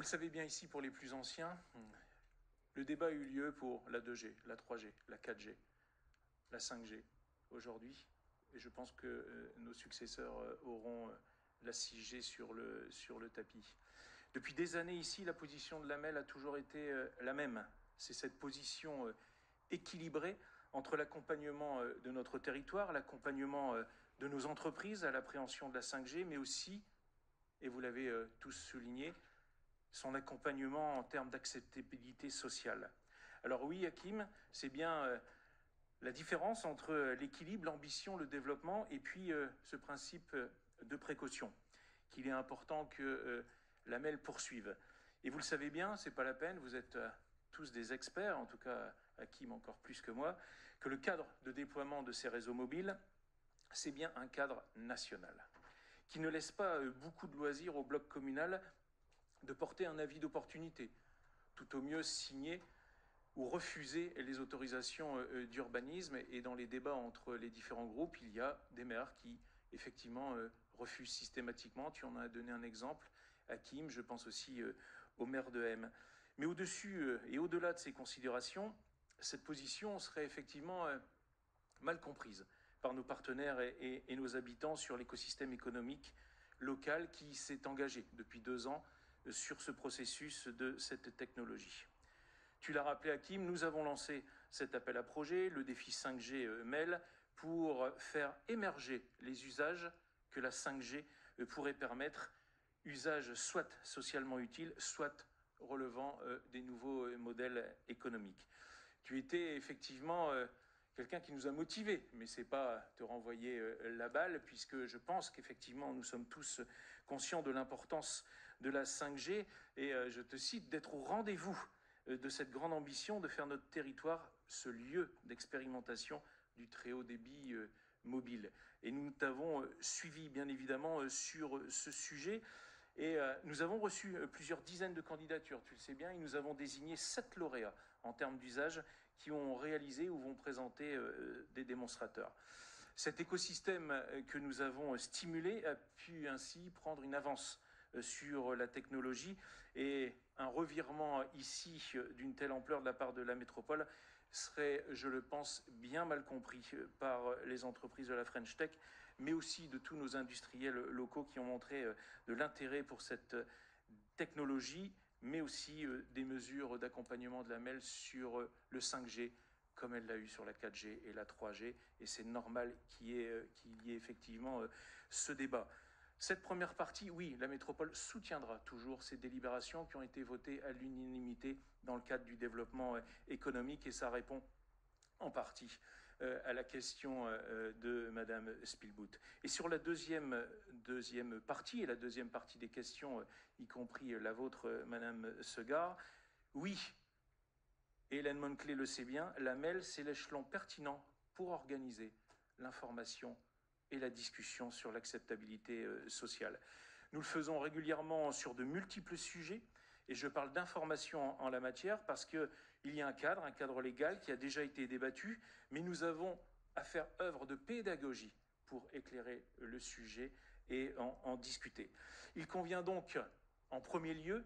le savez bien ici, pour les plus anciens, le débat a eu lieu pour la 2G, la 3G, la 4G, la 5G aujourd'hui. Et je pense que nos successeurs auront la 6G sur le tapis. Depuis des années ici, la position de l'AMEL a toujours été la même. C'est cette position équilibrée entre l'accompagnement de notre territoire, l'accompagnement de nos entreprises à l'appréhension de la 5G, mais aussi, et vous l'avez tous souligné, son accompagnement en termes d'acceptabilité sociale. Alors oui, Hakim, c'est bien la différence entre l'équilibre, l'ambition, le développement, et puis ce principe de précaution, qu'il est important que l'AMEL poursuive. Et vous le savez bien, c'est pas la peine, vous êtes tous des experts, en tout cas Hakim encore plus que moi, que le cadre de déploiement de ces réseaux mobiles, c'est bien un cadre national, qui ne laisse pas beaucoup de loisirs au bloc communal de porter un avis d'opportunité, tout au mieux signer ou refuser les autorisations d'urbanisme. Et dans les débats entre les différents groupes, il y a des maires qui, effectivement, refusent systématiquement. Tu en as donné un exemple, Hakim, je pense aussi au maire de M. Mais au-dessus et au-delà de ces considérations, cette position serait effectivement mal comprise par nos partenaires et nos habitants sur l'écosystème économique local qui s'est engagé depuis 2 ans sur ce processus de cette technologie. Tu l'as rappelé, Hakim, nous avons lancé cet appel à projet, le défi 5G MEL, pour faire émerger les usages que la 5G pourrait permettre, usages soit socialement utiles, soit relevant des nouveaux modèles économiques. Tu étais effectivement quelqu'un qui nous a motivés, mais c'est pas te renvoyer la balle, puisque je pense qu'effectivement nous sommes tous conscients de l'importance de la 5G, et je te cite, d'être au rendez-vous de cette grande ambition de faire notre territoire ce lieu d'expérimentation du très haut débit mobile. Et nous t'avons suivi bien évidemment sur ce sujet. Et nous avons reçu plusieurs dizaines de candidatures, tu le sais bien, et nous avons désigné 7 lauréats en termes d'usage qui ont réalisé ou vont présenter des démonstrateurs. Cet écosystème que nous avons stimulé a pu ainsi prendre une avance sur la technologie, et un revirement ici d'une telle ampleur de la part de la métropole serait, je le pense, bien mal compris par les entreprises de la French Tech, mais aussi de tous nos industriels locaux qui ont montré de l'intérêt pour cette technologie, mais aussi des mesures d'accompagnement de la MEL sur le 5G, comme elle l'a eu sur la 4G et la 3G, et c'est normal qu'il y ait effectivement ce débat. Cette première partie, oui, la métropole soutiendra toujours ces délibérations qui ont été votées à l'unanimité dans le cadre du développement économique, et ça répond en partie à la question de Madame Spielbout. Et sur la deuxième partie, et la deuxième partie des questions, y compris la vôtre, Madame Segar, oui, Hélène Monclé le sait bien, la MEL, c'est l'échelon pertinent pour organiser l'information et la discussion sur l'acceptabilité sociale. Nous le faisons régulièrement sur de multiples sujets, et je parle d'information en la matière parce qu'il y a un cadre légal qui a déjà été débattu, mais nous avons à faire œuvre de pédagogie pour éclairer le sujet et en discuter. Il convient donc, en premier lieu,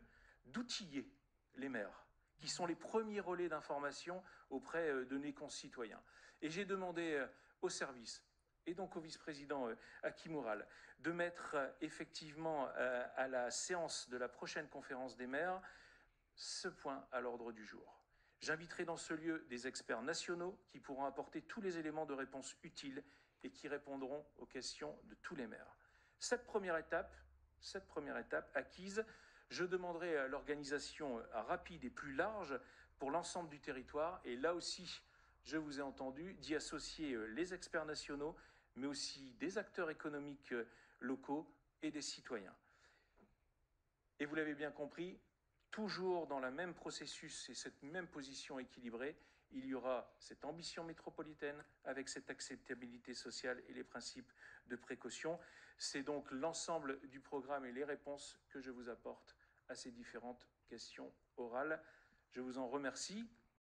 d'outiller les maires, qui sont les premiers relais d'information auprès de nos concitoyens. Et j'ai demandé aux services, et donc au vice-président Hakim Oural, de mettre effectivement à la séance de la prochaine conférence des maires ce point à l'ordre du jour. J'inviterai dans ce lieu des experts nationaux qui pourront apporter tous les éléments de réponse utiles et qui répondront aux questions de tous les maires. Cette première étape acquise, je demanderai l'organisation rapide et plus large pour l'ensemble du territoire, et là aussi, je vous ai entendu, d'y associer les experts nationaux, mais aussi des acteurs économiques locaux et des citoyens. Et vous l'avez bien compris, toujours dans le même processus et cette même position équilibrée, il y aura cette ambition métropolitaine avec cette acceptabilité sociale et les principes de précaution. C'est donc l'ensemble du programme et les réponses que je vous apporte à ces différentes questions orales. Je vous en remercie.